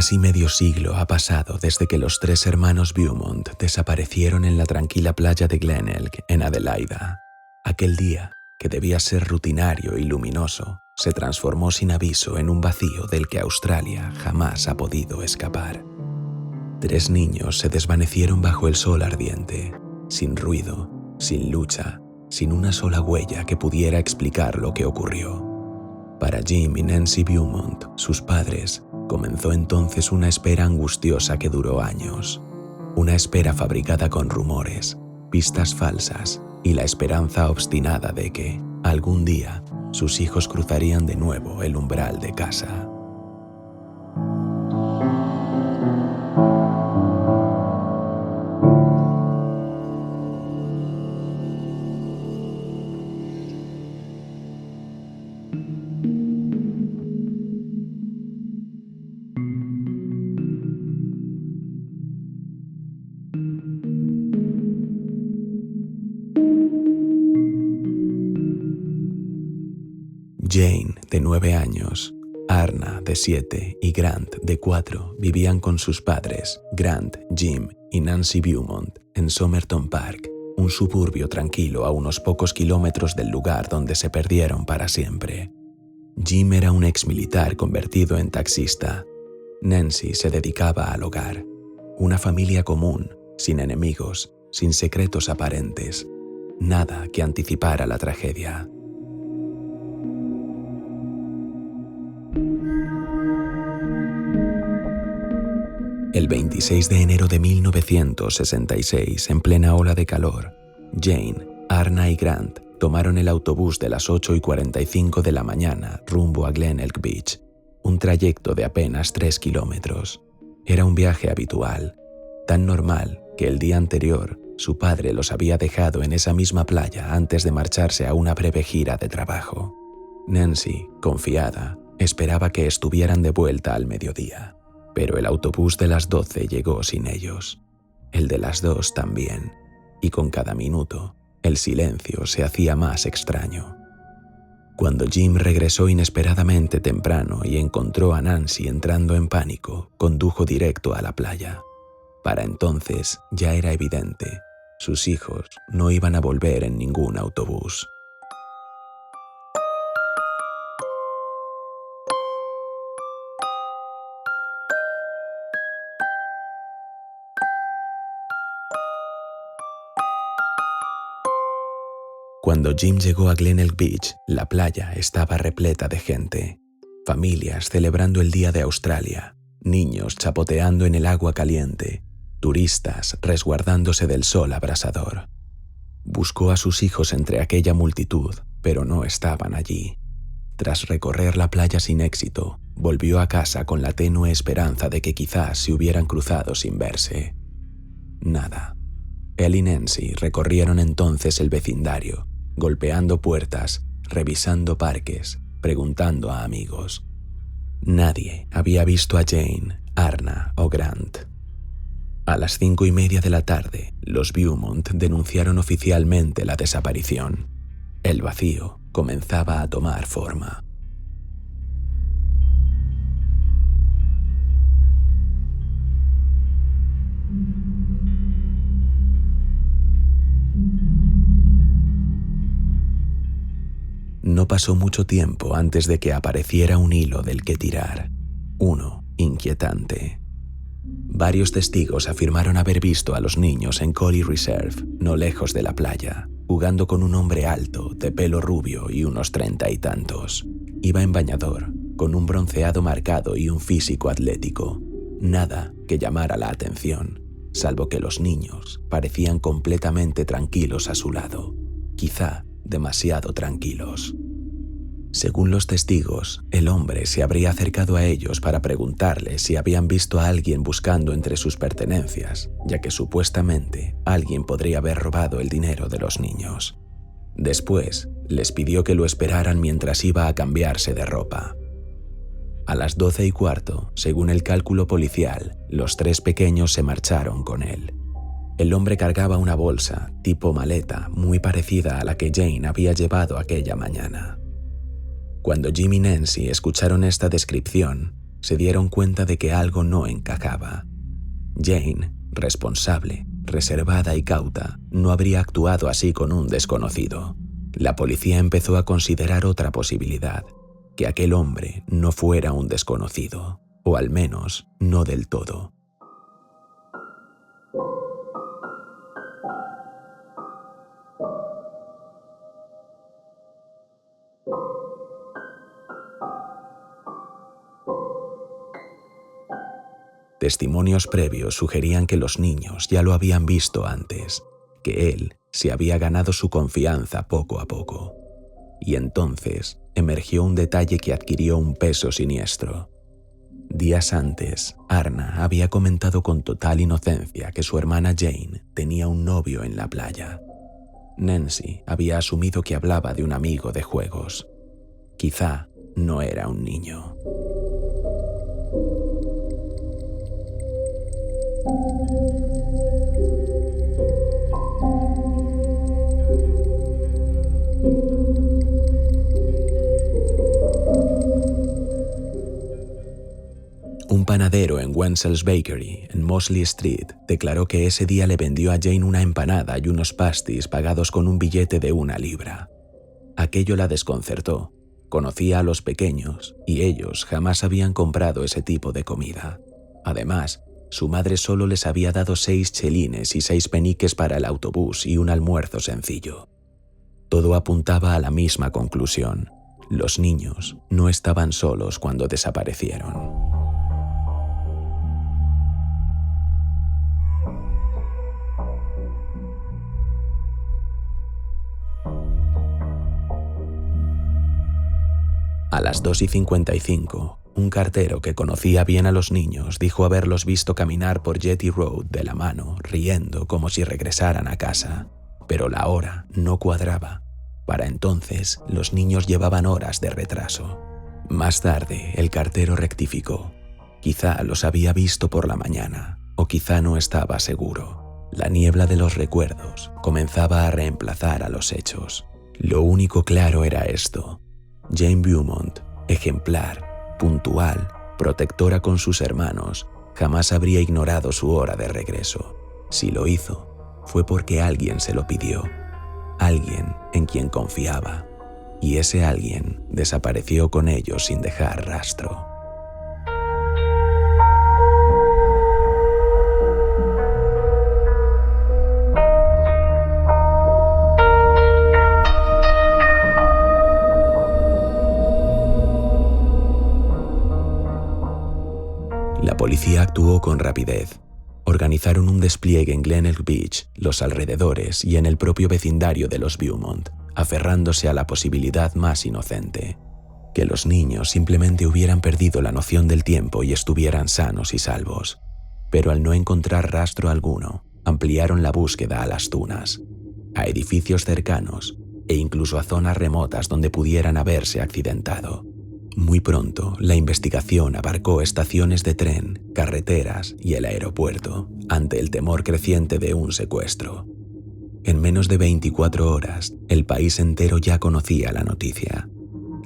Casi medio siglo ha pasado desde que los tres hermanos Beaumont desaparecieron en la tranquila playa de Glenelg, en Adelaida. Aquel día, que debía ser rutinario y luminoso, se transformó sin aviso en un vacío del que Australia jamás ha podido escapar. 3 niños se desvanecieron bajo el sol ardiente, sin ruido, sin lucha, sin una sola huella que pudiera explicar lo que ocurrió. Para Jim y Nancy Beaumont, sus padres, comenzó entonces una espera angustiosa que duró años. Una espera fabricada con rumores, pistas falsas y la esperanza obstinada de que, algún día, sus hijos cruzarían de nuevo el umbral de casa. Jane, de 9 años, Arna, de 7, y Grant, de 4, vivían con sus padres, Grant, Jim y Nancy Beaumont, en Somerton Park, un suburbio tranquilo a unos pocos kilómetros del lugar donde se perdieron para siempre. Jim era un exmilitar convertido en taxista. Nancy se dedicaba al hogar. Una familia común, sin enemigos, sin secretos aparentes. Nada que anticipara la tragedia. El 26 de enero de 1966, en plena ola de calor, Jane, Arna y Grant tomaron el autobús de las 8:45 de la mañana rumbo a Glenelg Beach, un trayecto de apenas 3 kilómetros. Era un viaje habitual, tan normal que el día anterior su padre los había dejado en esa misma playa antes de marcharse a una breve gira de trabajo. Nancy, confiada, esperaba que estuvieran de vuelta al mediodía. Pero el autobús de las 12 llegó sin ellos. El de las 2 también. Y con cada minuto, el silencio se hacía más extraño. Cuando Jim regresó inesperadamente temprano y encontró a Nancy entrando en pánico, condujo directo a la playa. Para entonces ya era evidente, sus hijos no iban a volver en ningún autobús. Cuando Jim llegó a Glenelg Beach, la playa estaba repleta de gente. Familias celebrando el Día de Australia, niños chapoteando en el agua caliente, turistas resguardándose del sol abrasador. Buscó a sus hijos entre aquella multitud, pero no estaban allí. Tras recorrer la playa sin éxito, volvió a casa con la tenue esperanza de que quizás se hubieran cruzado sin verse. Nada. Él y Nancy recorrieron entonces el vecindario, golpeando puertas, revisando parques, preguntando a amigos. Nadie había visto a Jane, Arna o Grant. A las 5:30 de la tarde, los Beaumont denunciaron oficialmente la desaparición. El vacío comenzaba a tomar forma. No pasó mucho tiempo antes de que apareciera un hilo del que tirar. Uno inquietante. Varios testigos afirmaron haber visto a los niños en Collie Reserve, no lejos de la playa, jugando con un hombre alto, de pelo rubio y unos 30 y tantos. Iba en bañador, con un bronceado marcado y un físico atlético. Nada que llamara la atención, salvo que los niños parecían completamente tranquilos a su lado. Quizá demasiado tranquilos. Según los testigos, el hombre se habría acercado a ellos para preguntarles si habían visto a alguien buscando entre sus pertenencias, ya que supuestamente alguien podría haber robado el dinero de los niños. Después, les pidió que lo esperaran mientras iba a cambiarse de ropa. A las 12:15, según el cálculo policial, los 3 pequeños se marcharon con él. El hombre cargaba una bolsa, tipo maleta, muy parecida a la que Jane había llevado aquella mañana. Cuando Jim y Nancy escucharon esta descripción, se dieron cuenta de que algo no encajaba. Jane, responsable, reservada y cauta, no habría actuado así con un desconocido. La policía empezó a considerar otra posibilidad, que aquel hombre no fuera un desconocido, o al menos no del todo. Testimonios previos sugerían que los niños ya lo habían visto antes, que él se había ganado su confianza poco a poco. Y entonces emergió un detalle que adquirió un peso siniestro. Días antes, Arna había comentado con total inocencia que su hermana Jane tenía un novio en la playa. Nancy había asumido que hablaba de un amigo de juegos. Quizá no era un niño. Un panadero en Wenzel's Bakery, en Mosley Street, declaró que ese día le vendió a Jane una empanada y unos pastis pagados con un billete de 1 libra. Aquello la desconcertó. Conocía a los pequeños y ellos jamás habían comprado ese tipo de comida. Además, su madre solo les había dado 6 chelines y 6 peniques para el autobús y un almuerzo sencillo. Todo apuntaba a la misma conclusión. Los niños no estaban solos cuando desaparecieron. A las 2:55, un cartero que conocía bien a los niños dijo haberlos visto caminar por Jetty Road de la mano, riendo como si regresaran a casa. Pero la hora no cuadraba. Para entonces, los niños llevaban horas de retraso. Más tarde, el cartero rectificó. Quizá los había visto por la mañana, o quizá no estaba seguro. La niebla de los recuerdos comenzaba a reemplazar a los hechos. Lo único claro era esto. Jane Beaumont, ejemplar, puntual, protectora con sus hermanos, jamás habría ignorado su hora de regreso. Si lo hizo, fue porque alguien se lo pidió, alguien en quien confiaba, y ese alguien desapareció con ellos sin dejar rastro. La policía actuó con rapidez. Organizaron un despliegue en Glenelg Beach, los alrededores y en el propio vecindario de los Beaumont, aferrándose a la posibilidad más inocente, que los niños simplemente hubieran perdido la noción del tiempo y estuvieran sanos y salvos. Pero al no encontrar rastro alguno, ampliaron la búsqueda a las dunas, a edificios cercanos e incluso a zonas remotas donde pudieran haberse accidentado. Muy pronto, la investigación abarcó estaciones de tren, carreteras y el aeropuerto, ante el temor creciente de un secuestro. En menos de 24 horas, el país entero ya conocía la noticia.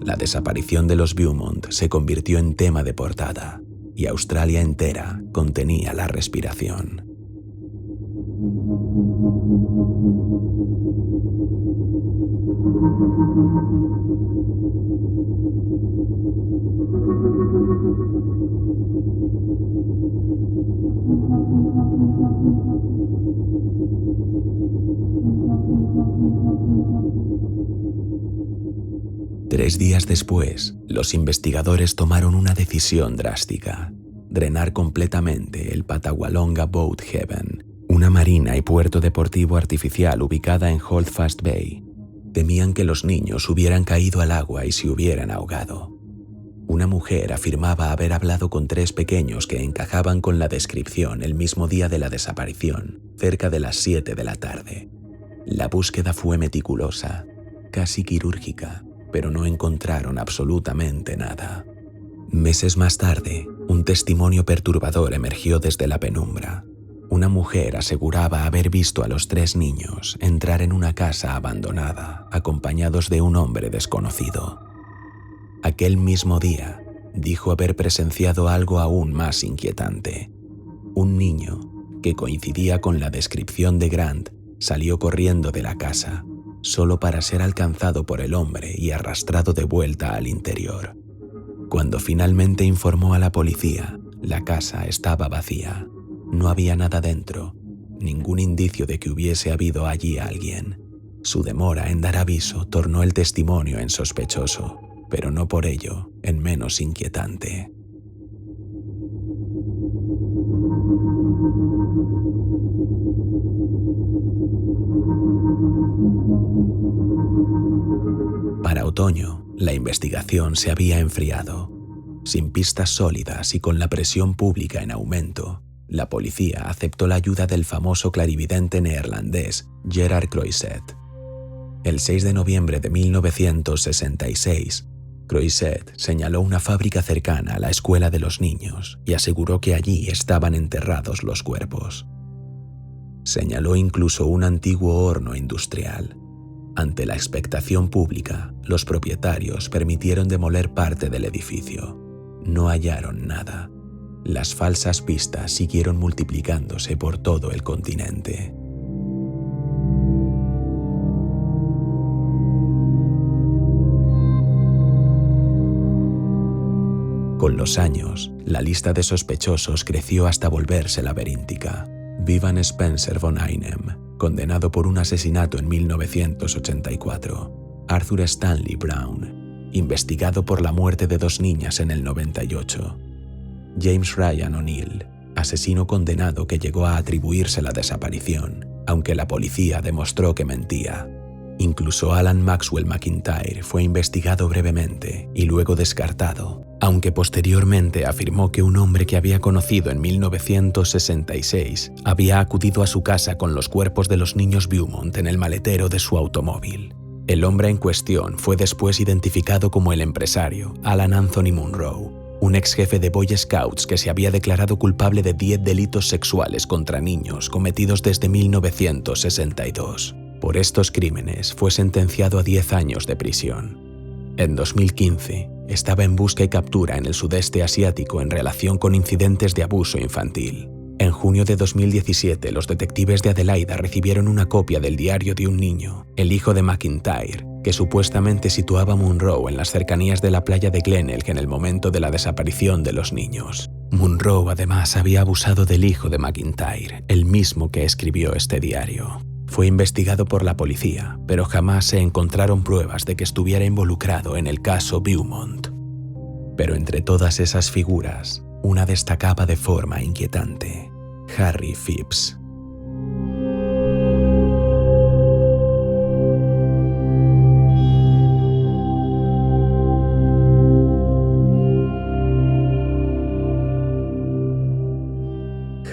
La desaparición de los Beaumont se convirtió en tema de portada, y Australia entera contenía la respiración. Tres días después, los investigadores tomaron una decisión drástica: drenar completamente el Patagualonga Boat Haven, una marina y puerto deportivo artificial ubicada en Holdfast Bay. Temían que los niños hubieran caído al agua y se hubieran ahogado. Una mujer afirmaba haber hablado con 3 pequeños que encajaban con la descripción el mismo día de la desaparición, cerca de las 7 de la tarde. La búsqueda fue meticulosa, casi quirúrgica, pero no encontraron absolutamente nada. Meses más tarde, un testimonio perturbador emergió desde la penumbra. Una mujer aseguraba haber visto a los 3 niños entrar en una casa abandonada, acompañados de un hombre desconocido. Aquel mismo día, dijo haber presenciado algo aún más inquietante. Un niño, que coincidía con la descripción de Grant, salió corriendo de la casa, solo para ser alcanzado por el hombre y arrastrado de vuelta al interior. Cuando finalmente informó a la policía, la casa estaba vacía. No había nada dentro, ningún indicio de que hubiese habido allí alguien. Su demora en dar aviso tornó el testimonio en sospechoso, pero no por ello en menos inquietante. Para otoño, la investigación se había enfriado. Sin pistas sólidas y con la presión pública en aumento, la policía aceptó la ayuda del famoso clarividente neerlandés Gerard Croiset. El 6 de noviembre de 1966, Croiset señaló una fábrica cercana a la escuela de los niños y aseguró que allí estaban enterrados los cuerpos. Señaló incluso un antiguo horno industrial. Ante la expectación pública, los propietarios permitieron demoler parte del edificio. No hallaron nada. Las falsas pistas siguieron multiplicándose por todo el continente. Con los años, la lista de sospechosos creció hasta volverse laberíntica. Vivian Spencer von Einem, condenado por un asesinato en 1984. Arthur Stanley Brown, investigado por la muerte de 2 niñas en el 98. James Ryan O'Neill, asesino condenado que llegó a atribuirse la desaparición, aunque la policía demostró que mentía. Incluso Alan Maxwell McIntyre fue investigado brevemente y luego descartado, aunque posteriormente afirmó que un hombre que había conocido en 1966 había acudido a su casa con los cuerpos de los niños Beaumont en el maletero de su automóvil. El hombre en cuestión fue después identificado como el empresario Alan Anthony Munro, un ex jefe de Boy Scouts que se había declarado culpable de 10 delitos sexuales contra niños cometidos desde 1962. Por estos crímenes fue sentenciado a 10 años de prisión. En 2015, estaba en busca y captura en el sudeste asiático en relación con incidentes de abuso infantil. En junio de 2017, los detectives de Adelaida recibieron una copia del diario de un niño, el hijo de McIntyre, que supuestamente situaba a Munro en las cercanías de la playa de Glenelg en el momento de la desaparición de los niños. Munro además había abusado del hijo de McIntyre, el mismo que escribió este diario. Fue investigado por la policía, pero jamás se encontraron pruebas de que estuviera involucrado en el caso Beaumont. Pero entre todas esas figuras, una destacaba de forma inquietante: Harry Phipps.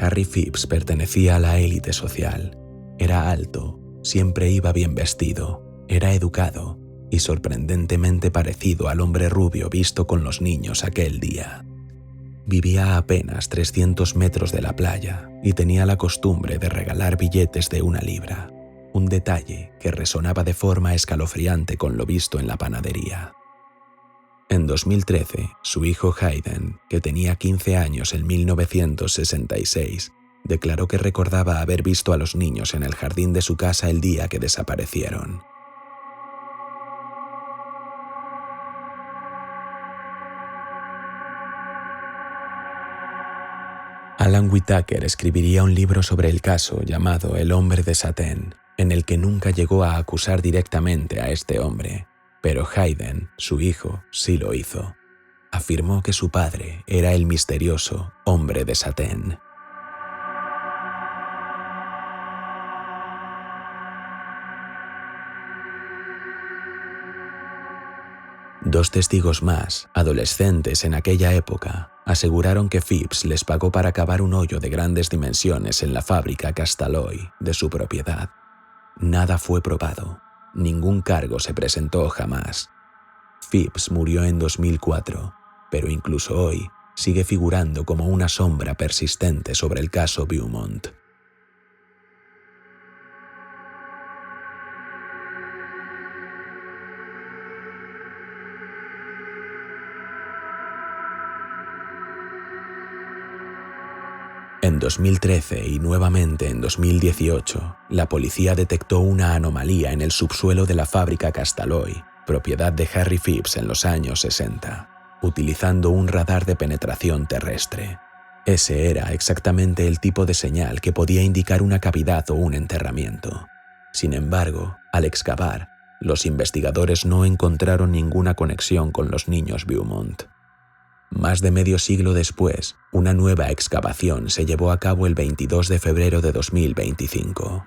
Harry Phipps pertenecía a la élite social. Era alto, siempre iba bien vestido, era educado y sorprendentemente parecido al hombre rubio visto con los niños aquel día. Vivía a apenas 300 metros de la playa y tenía la costumbre de regalar billetes de 1 libra, un detalle que resonaba de forma escalofriante con lo visto en la panadería. En 2013, su hijo Hayden, que tenía 15 años en 1966, declaró que recordaba haber visto a los niños en el jardín de su casa el día que desaparecieron. Alan Whitaker escribiría un libro sobre el caso llamado El hombre de Satén, en el que nunca llegó a acusar directamente a este hombre, pero Hayden, su hijo, sí lo hizo. Afirmó que su padre era el misterioso hombre de Satén. Dos testigos más, adolescentes en aquella época, aseguraron que Phipps les pagó para cavar un hoyo de grandes dimensiones en la fábrica Castalloy de su propiedad. Nada fue probado, ningún cargo se presentó jamás. Phipps murió en 2004, pero incluso hoy sigue figurando como una sombra persistente sobre el caso Beaumont. En 2013 y nuevamente en 2018, la policía detectó una anomalía en el subsuelo de la fábrica Castalloy, propiedad de Harry Phipps en los años 60, utilizando un radar de penetración terrestre. Ese era exactamente el tipo de señal que podía indicar una cavidad o un enterramiento. Sin embargo, al excavar, los investigadores no encontraron ninguna conexión con los niños Beaumont. Más de medio siglo después, una nueva excavación se llevó a cabo el 22 de febrero de 2025.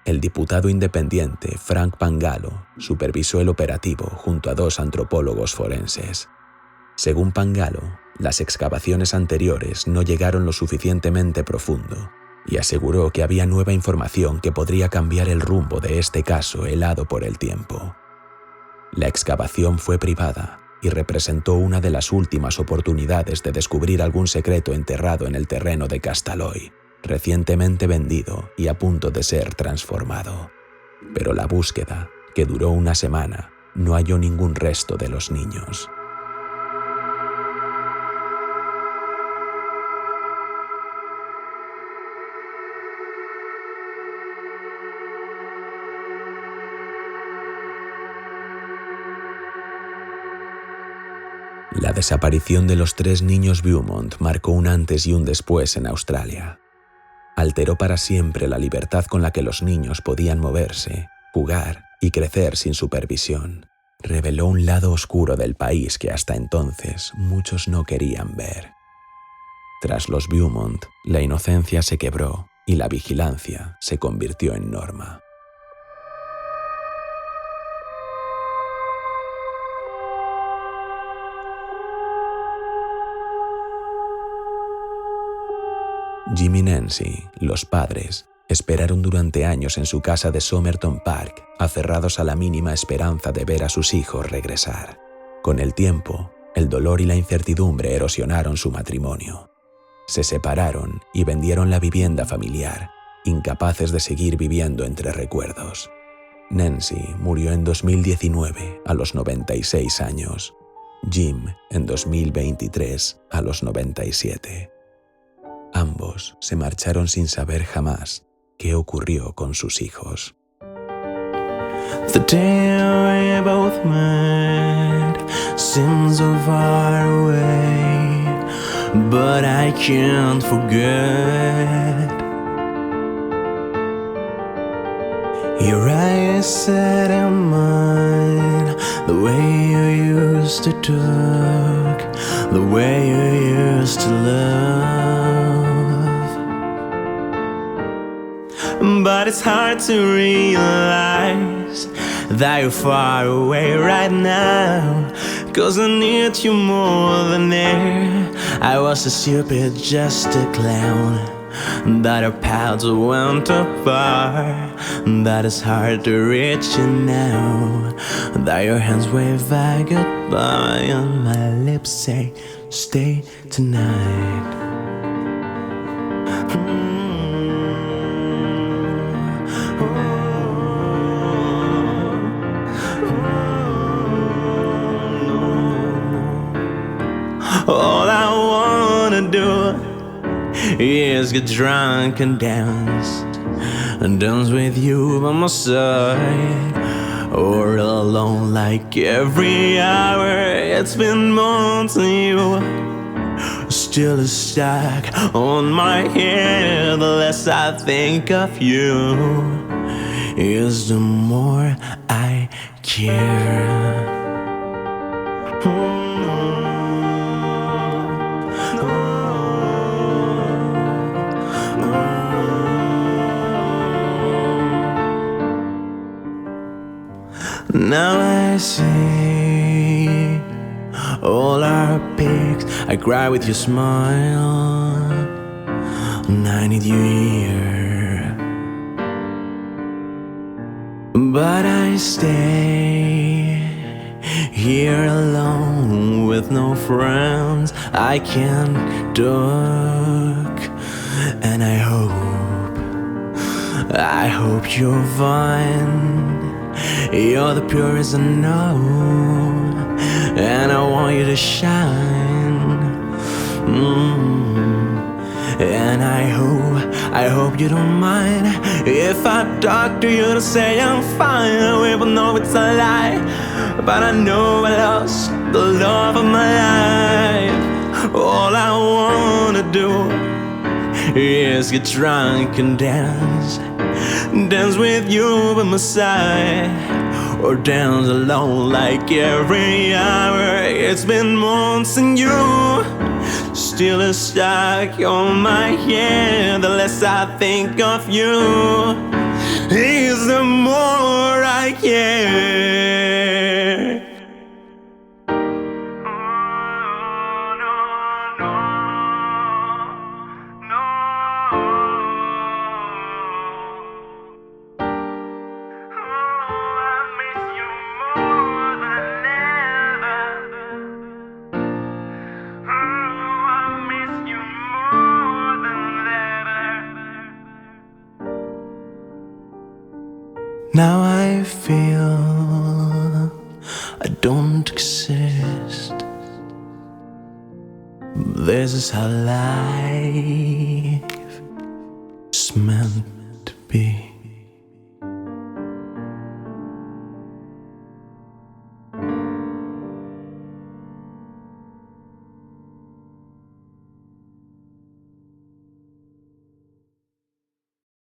El diputado independiente Frank Pangalo supervisó el operativo junto a 2 antropólogos forenses. Según Pangalo, las excavaciones anteriores no llegaron lo suficientemente profundo y aseguró que había nueva información que podría cambiar el rumbo de este caso helado por el tiempo. La excavación fue privada y representó una de las últimas oportunidades de descubrir algún secreto enterrado en el terreno de Castalloy, recientemente vendido y a punto de ser transformado. Pero la búsqueda, que duró una semana, no halló ningún resto de los niños. La desaparición de los 3 niños Beaumont marcó un antes y un después en Australia. Alteró para siempre la libertad con la que los niños podían moverse, jugar y crecer sin supervisión. Reveló un lado oscuro del país que hasta entonces muchos no querían ver. Tras los Beaumont, la inocencia se quebró y la vigilancia se convirtió en norma. Jim y Nancy, los padres, esperaron durante años en su casa de Somerton Park, aferrados a la mínima esperanza de ver a sus hijos regresar. Con el tiempo, el dolor y la incertidumbre erosionaron su matrimonio. Se separaron y vendieron la vivienda familiar, incapaces de seguir viviendo entre recuerdos. Nancy murió en 2019 a los 96 años. Jim en 2023 a los 97. Ambos se marcharon sin saber jamás qué ocurrió con sus hijos. The day we both met seems so far away, but I can't forget. Your eyes set in mine, the way you used to talk, the way you used to love. But it's hard to realize that you're far away right now, 'cause I need you more than air. I was a stupid, just a clown, that our paths went apart, that it's hard to reach you now, that your hands wave a goodbye and my lips say stay tonight. All I wanna do is get drunk and dance with you by my side, or alone like every hour. It's been months and you still stuck on my head. The less I think of you is the more I care. Now I see all our pics, I cry with your smile, and I need you here. But I stay here alone with no friends I can talk, and I hope you're fine. You're the purest I know, and I want you to shine. And I hope you don't mind if I talk to you to say I'm fine. We both know it's a lie, but I know I lost the love of my life. All I wanna do is get drunk and dance with you by my side, or dance alone like every hour. It's been months and you still is stuck on my head. The less I think of you is the more I care. Now I feel I don't exist. This is how life is meant to be.